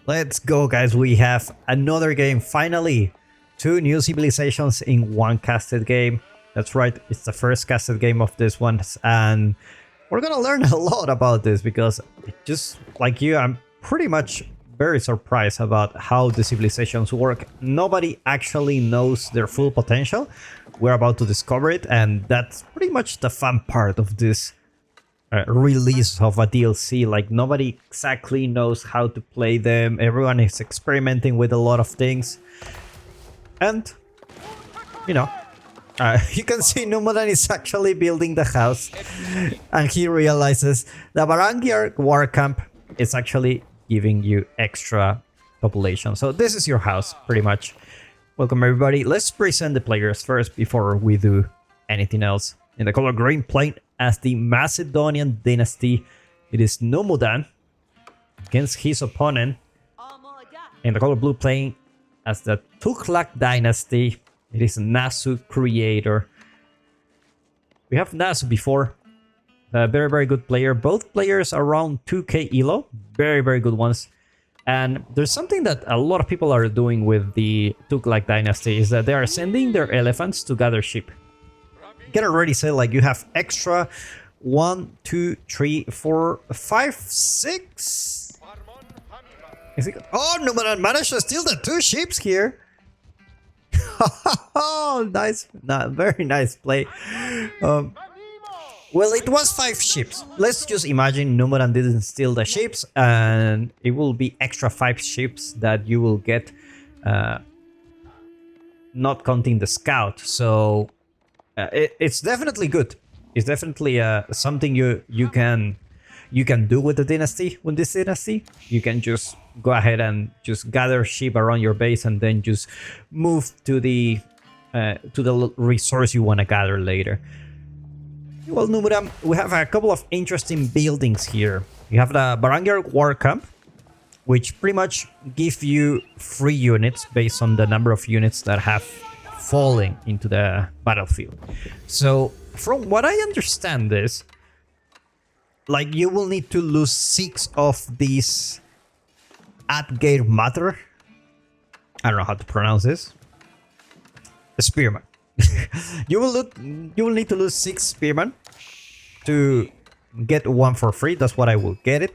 Let's go, guys. We have another game. Finally, 2 new civilizations in one casted game. That's right. It's the first casted game of this one. And we're going to learn a lot about this because just like you, I'm pretty much very surprised about how the civilizations work. Nobody actually knows their full potential. We're about to discover it. And that's pretty much the fun part of this release of a DLC. Like, nobody exactly knows how to play them. Everyone is experimenting with a lot of things, and you know, you can see Numudan is actually building the house, and he realizes the Varangiar war camp is actually giving you extra population. So this is your house, pretty much. Welcome everybody. Let's present the players first before we do anything else. In the color green playing as the Macedonian Dynasty, it is Numudan against his opponent. In the color blue playing as the Tughlaq Dynasty, it is Nasu Creator. We have Nasu before. A very good player. Both players around 2k elo. Very good ones. And there's something that a lot of people are doing with the Tughlaq Dynasty is that they are sending their elephants to gather sheep. You can already say, like, you have extra 1, 2, 3, 4, 5, 6. Is it? Oh, Numudan managed to steal the 2 sheep here. Oh, nice. Very nice play. Well, it was 5 ships. Let's just imagine Numudan didn't steal the ships, and it will be extra 5 ships that you will get, not counting the scout. So it's definitely good. It's definitely something you can do with the dynasty. With this dynasty, you can just go ahead and just gather sheep around your base, and then just move to the resource you want to gather later. Well, Numudan, we have a couple of interesting buildings here. You have the Varangiar War Camp, which pretty much give you free units based on the number of units that have fallen into the battlefield. So, from what I understand this, like, you will need to lose 6 of these Adgate Matter. I don't know how to pronounce this. Spearman. you will need to lose 6 spearmen to get 1 for free. That's what I will get it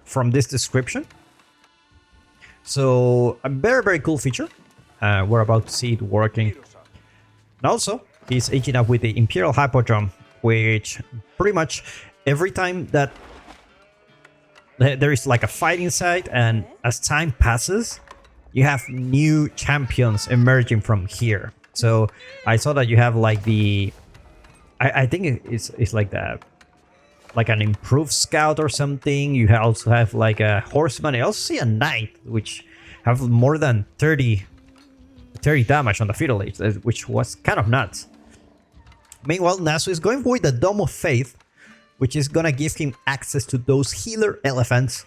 from this description. So a very cool feature. We're about to see it working. And also, he's aging up with the Imperial Hippodrome, which pretty much every time that there is like a fight inside, and as time passes, you have new champions emerging from here. So I saw that you have like the, I think it's like that, like an improved scout or something. You also have like a horseman. I also see a knight, which have more than 30 damage on the Feudal Age, which was kind of nuts. Meanwhile, Nasu is going with the Dome of Faith, which is gonna give him access to those healer elephants,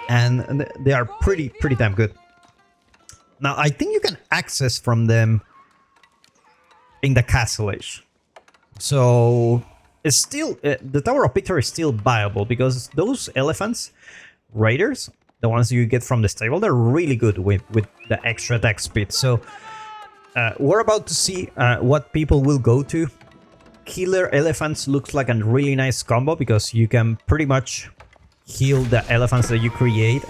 and they are pretty damn good. Now, I think you can access from them in the Castle Age. So it's still, the Tower of Victory is still viable because those elephants, raiders, the ones you get from the stable, they're really good with the extra attack speed. So we're about to see what people will go to. Healer elephants looks like a really nice combo because you can pretty much heal the elephants that you create.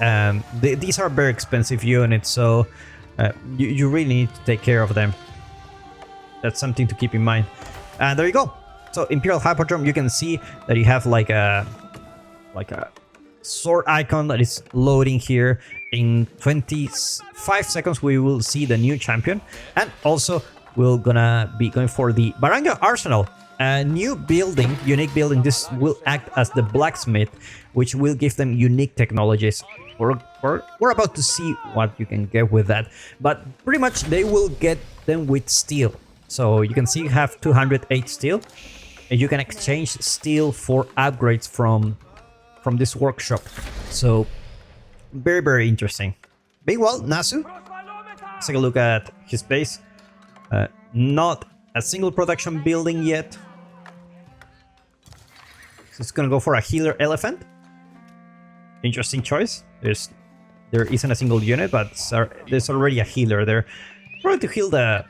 These are very expensive units, so you really need to take care of them. That's something to keep in mind. And there you go. So Imperial Hippodrome, you can see that you have like a sword icon that is loading here. In 25 seconds we will see the new champion, and also we're gonna be going for the Varangiar Arsenal, a new building, unique building. This will act as the blacksmith, which will give them unique technologies. We're about to see what you can get with that, but pretty much they will get them with steel. So you can see you have 208 steel, and you can exchange steel for upgrades from this workshop. So very interesting. Meanwhile, Nasu, let's take a look at his base. Not a single production building yet. So it's gonna go for a healer elephant. interesting choice. There isn't a single unit, but there's already a healer there. Trying to heal the,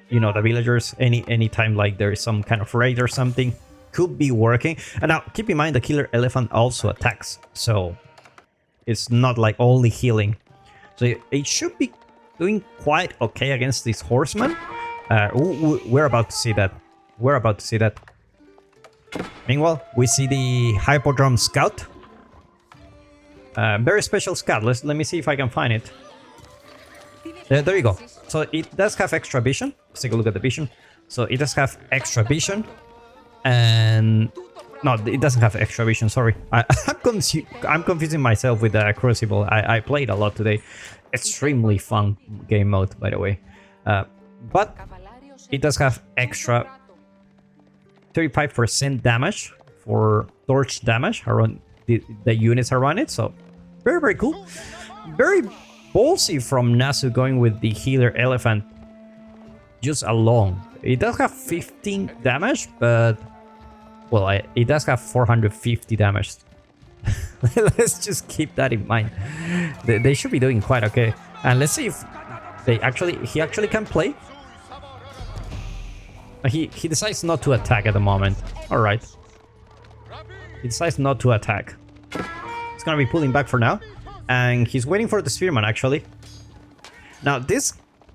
you know, the villagers any time like there is some kind of raid or something. Could be working. And now keep in mind the killer elephant also attacks, so it's not like only healing. So it should be doing quite okay against this horseman. We're about to see that. We're about to see that. Meanwhile, we see the Hippodrome Scout. Very special scout. Let me see if I can find it. There you go. So it does have extra vision. Let's take a look at the vision. So it does have extra vision. And... no, it doesn't have extra vision, sorry. I'm confusing myself with the Crucible. I played a lot today. Extremely fun game mode, by the way. But it does have extra 35% damage for torch damage around the units around it. So very, very cool. Very ballsy from Nasu going with the healer elephant just alone. It does have 15 damage, but well, it does have 450 damage. Let's just keep that in mind. They should be doing quite okay. And let's see if he actually can play. He decides not to attack at the moment. All right. He decides not to attack. He's gonna be pulling back for now, and he's waiting for the spearman actually. Now this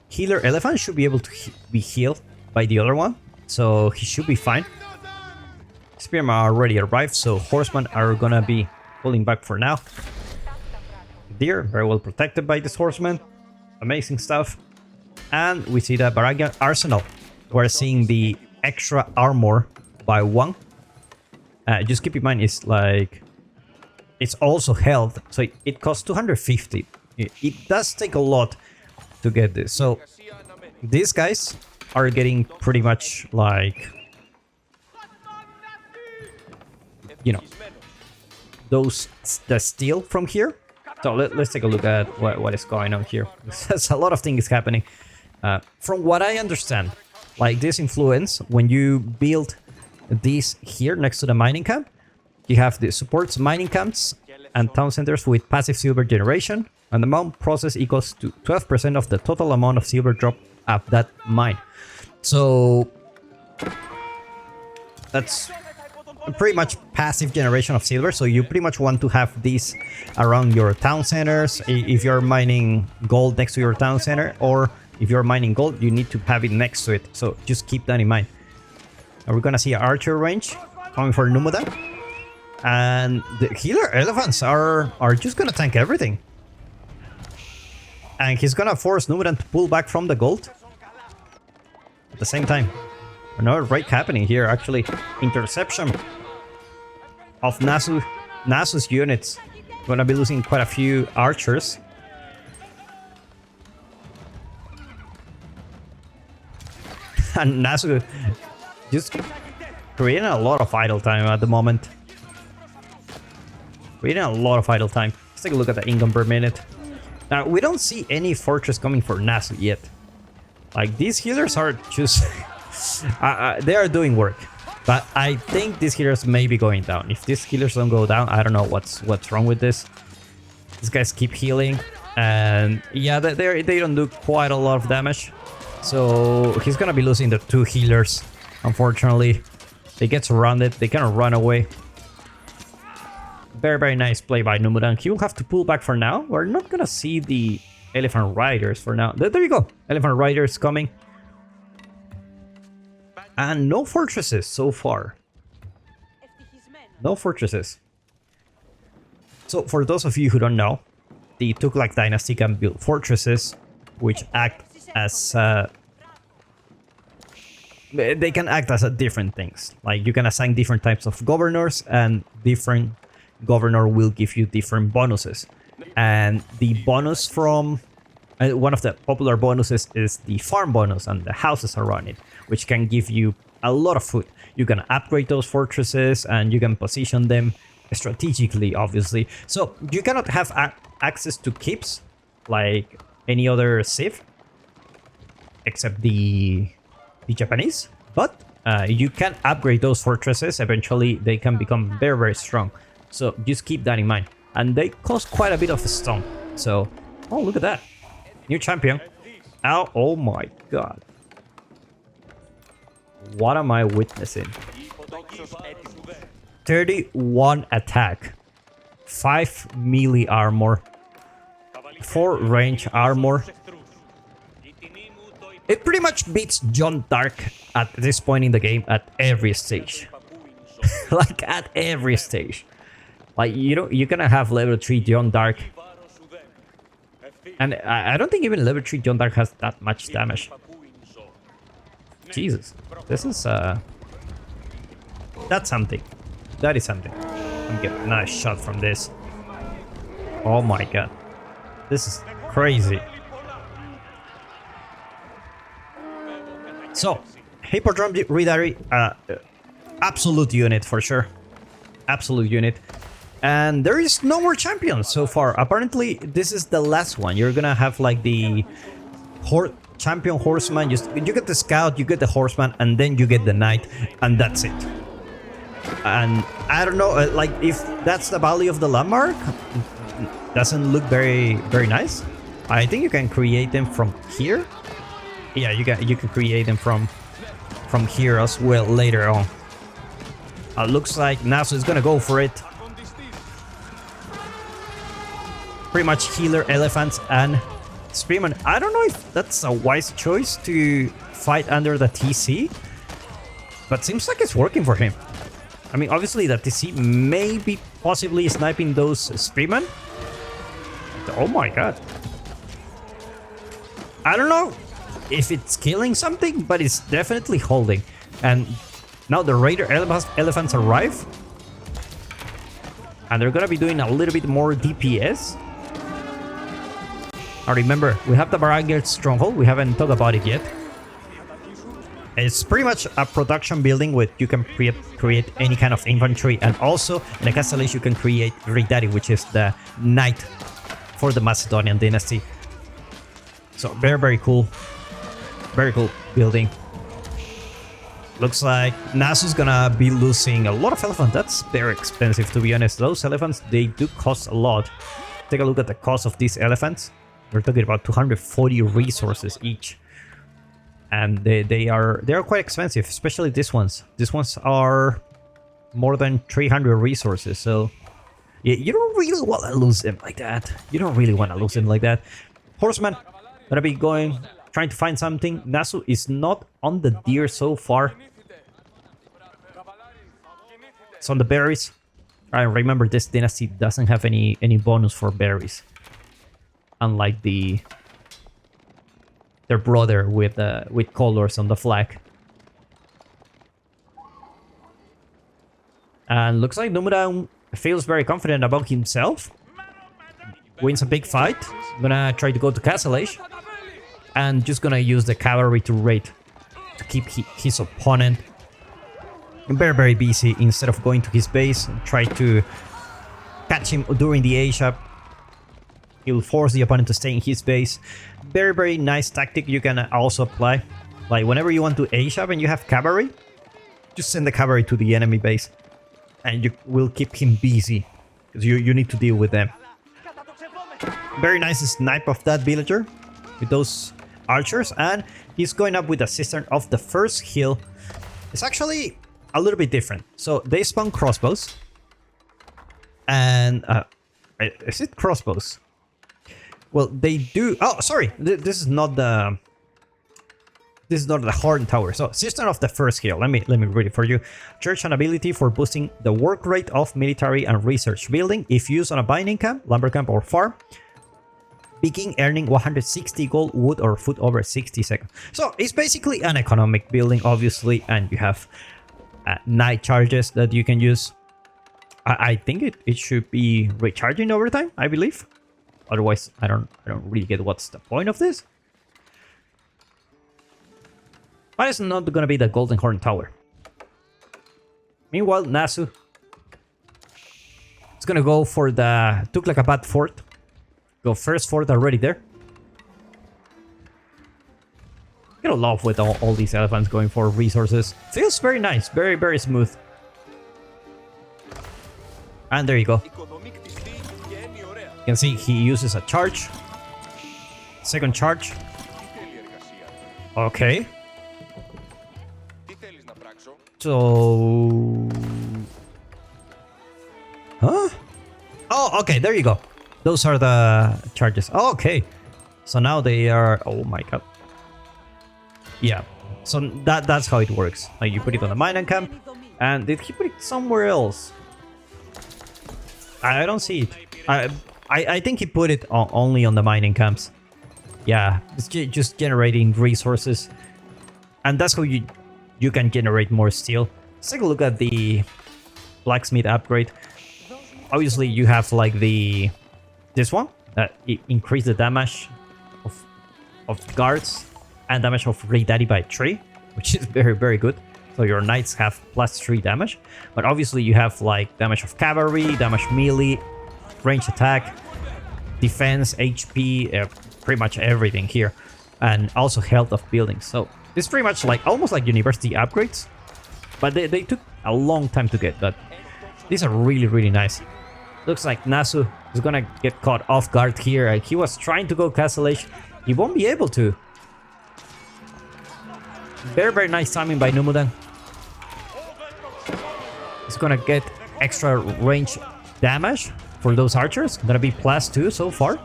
healer elephant should be able to be healed by the other one, so he should be fine. Spearmen already arrived, so horsemen are gonna be pulling back for now. Deer, very well protected by this horseman. Amazing stuff. And we see the Baragian Arsenal. We're seeing the extra armor by 1. Just keep in mind, it's like... it's also health, so it costs 250. It does take a lot to get this. So these guys are getting pretty much like... you know, the steel from here. So let's take a look at what is going on here. There's a lot of things happening. From what I understand, like this influence, when you build this here next to the mining camp, you have the supports mining camps and town centers with passive silver generation, and the amount processed equals to 12% of the total amount of silver drop at that mine. So that's pretty much passive generation of silver, so you pretty much want to have these around your town centers. If you're mining gold next to your town center, or if you're mining gold, you need to have it next to it, so just keep that in mind. And we're gonna see archer range coming for Numudan, and the healer elephants are just gonna tank everything, and he's gonna force Numudan to pull back from the gold at the same time. Another raid happening here, actually. Interception of Nasu's units. Gonna be losing quite a few archers. And Nasu just creating a lot of idle time at the moment. Creating a lot of idle time. Let's take a look at the income per minute. Now, we don't see any fortress coming for Nasu yet. Like, these healers are just... they are doing work, but I think these healers may be going down. If these healers don't go down, I don't know what's wrong with this. These guys keep healing, and yeah, they don't do quite a lot of damage. So he's gonna be losing the 2 healers, unfortunately. They get surrounded, they cannot run away. Very, very nice play by Numudan. He will have to pull back for now. We're not gonna see the elephant riders for now. There you go, elephant riders coming. And no fortresses so far. No fortresses. So for those of you who don't know, the Tughlaq Dynasty can build fortresses which act as... they can act as different things. Like you can assign different types of governors, and different governor will give you different bonuses. And the bonus from... one of the popular bonuses is the farm bonus and the houses around it, which can give you a lot of food. You can upgrade those fortresses and you can position them strategically, obviously. So you cannot have access to keeps like any other civ, except the Japanese, but you can upgrade those fortresses. Eventually they can become very, very strong. So just keep that in mind. and they cost quite a bit of stone. So, oh, look at that. New champion. Ow, oh my god. What am I witnessing? 31 attack, 5 melee armor, 4 range armor. It pretty much beats John Dark at this point in the game at every stage. Like at every stage. Like you're gonna have level 3 John Dark. And I don't think even level 3 John Dark has that much damage. Jesus. This is that's something. That is something. I'm getting a nice shot from this. Oh my god. This is crazy. So, Hippodrome Readery, absolute unit for sure. Absolute unit. And there is no more champions so far. Apparently, this is the last one. You're gonna have like the champion horseman. You get the scout, you get the horseman, and then you get the knight, and that's it. And I don't know, like if that's the value of the landmark, doesn't look very nice. I think you can create them from here. Yeah, you can create them from here as well later on. Looks like Nasu is gonna go for it. Pretty much healer elephants and spearmen. I don't know if that's a wise choice to fight under the TC, but seems like it's working for him. I mean, obviously the TC may be possibly sniping those spearmen. Oh my god. I don't know if it's killing something, but it's definitely holding. And now the raider elephants arrive, and they're gonna be doing a little bit more DPS. Now remember, we have the Barangay Stronghold. We haven't talked about it yet. It's pretty much a production building where you can create any kind of infantry, and also in the castle you can create Readery, which is the knight for the Macedonian dynasty. So very cool. Very cool building. Looks like Nasu's gonna be losing a lot of elephants. That's very expensive, to be honest. Those elephants, they do cost a lot. Take a look at the cost of these elephants. We're talking about 240 resources each. And they are quite expensive, especially these ones. These ones are more than 300 resources, so you don't really want to lose them like that. You don't really want to lose them like that. Horseman, gonna be trying to find something. Nasu is not on the deer so far. It's on the berries. I remember this dynasty doesn't have any bonus for berries, unlike their brother with colors on the flag. And looks like Numudan feels very confident about himself. Wins a big fight. Gonna try to go to Castle Age. And just gonna use the cavalry to raid to keep his opponent very busy, instead of going to his base and try to catch him during the age-up. He'll force the opponent to stay in his base. Very nice tactic you can also apply. Like whenever you want to age-up and you have cavalry, just send the cavalry to the enemy base, and you will keep him busy, because you need to deal with them. Very nice snipe of that villager with those archers, and he's going up with the cistern of the first hill. It's actually a little bit different. So they spawn crossbows, and is it crossbows? Well, they do. Oh, sorry, this is not the horn tower. So cistern of the first hill. Let me read it for you. Church an ability for boosting the work rate of military and research building if used on a mining camp, lumber camp, or farm. Begin earning 160 gold, wood, or food over 60 seconds. So it's basically an economic building, obviously, and you have night charges that you can use. I think it should be recharging over time, I believe. Otherwise, I don't really get what's the point of this. But it's not gonna be the Golden Horn Tower. Meanwhile, Nasu is gonna go for the Tughlaq fort. Go first fort already there. You know, love with all these elephants going for resources. Feels very nice, very smooth. And there you go. You can see he uses a charge. Second charge. Okay. So... Huh? Oh, okay, there you go. Those are the charges. Oh, okay. So now they are... Oh my god. Yeah. So that's how it works. Like you put it on the mining camp. And did he put it somewhere else? I don't see it. I think he put it only on the mining camps. Yeah, it's just generating resources. And that's how you can generate more steel. Let's take a look at the blacksmith upgrade. Obviously, you have like this one that increase the damage of guards and damage of Daddy by 3, which is very, very good. So your knights have +3 damage. But obviously, you have like damage of cavalry, damage melee, range attack, defense, HP, pretty much everything here. And also health of buildings. So it's pretty much like almost like university upgrades. But they took a long time to get, but these are really, really nice. Looks like Nasu is gonna get caught off guard here. He was trying to go Castle Age. He won't be able to. Very, very nice timing by Numudan. He's gonna get extra range damage for those archers. Gonna be +2 so far.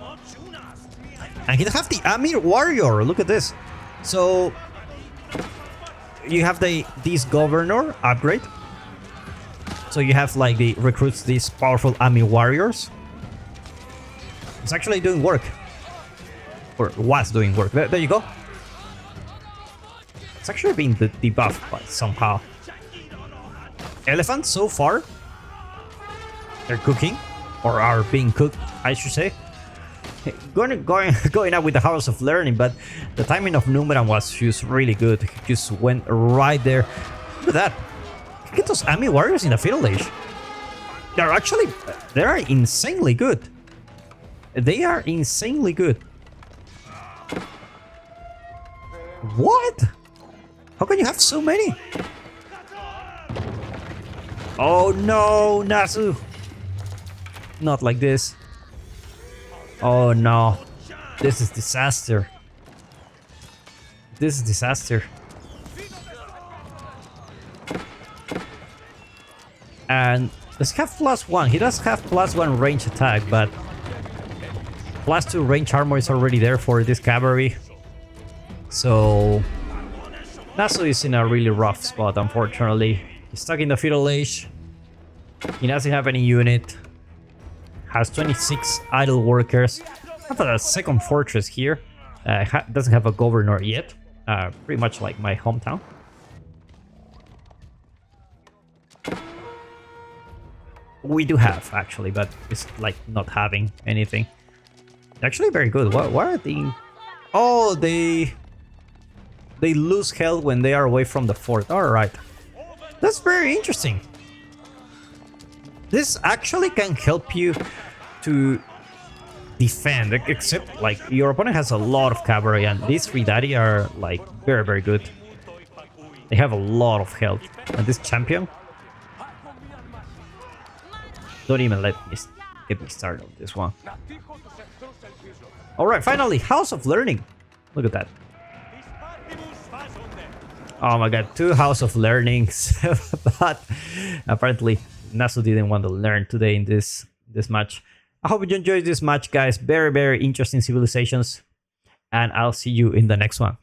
And he'll have the Amir Warrior. Look at this. So you have this governor upgrade. So you have like the recruits these powerful Amir Warriors. It's actually doing work. Or was doing work. There you go. It's actually being debuffed, but somehow. Elephants so far. They're cooking. Or are being cooked, I should say. Going out with the House of Learning, but the timing of Numudan was just really good. He just went right there. Look at that. Get those Ami warriors in the Feudal Age. They are insanely good. They are insanely good. What? How can you have so many? Oh no, Nasu. Not like this. Oh no. This is disaster. This is disaster. And let's have +1. He does have +1 range attack, but +2 range armor is already there for this cavalry. So Nasu is in a really rough spot, unfortunately. He's stuck in the Feudal Age. He doesn't have any unit. Has 26 idle workers. Have a second fortress here. Doesn't have a governor yet. Pretty much like my hometown. We do have, actually, but it's like not having anything. Actually very good. What are they? Oh, they lose health when they are away from the fort. Alright. That's very interesting. This actually can help you to defend, except like your opponent has a lot of cavalry and these 3 daddy are like very, very good. They have a lot of health. And this champion, don't even get me started on this one. Alright, finally, House of Learning. Look at that. Oh my god, 2 House of Learnings. But apparently Nasu didn't want to learn today in this match. I hope you enjoyed this match, guys. Very, very interesting civilizations. And I'll see you in the next one.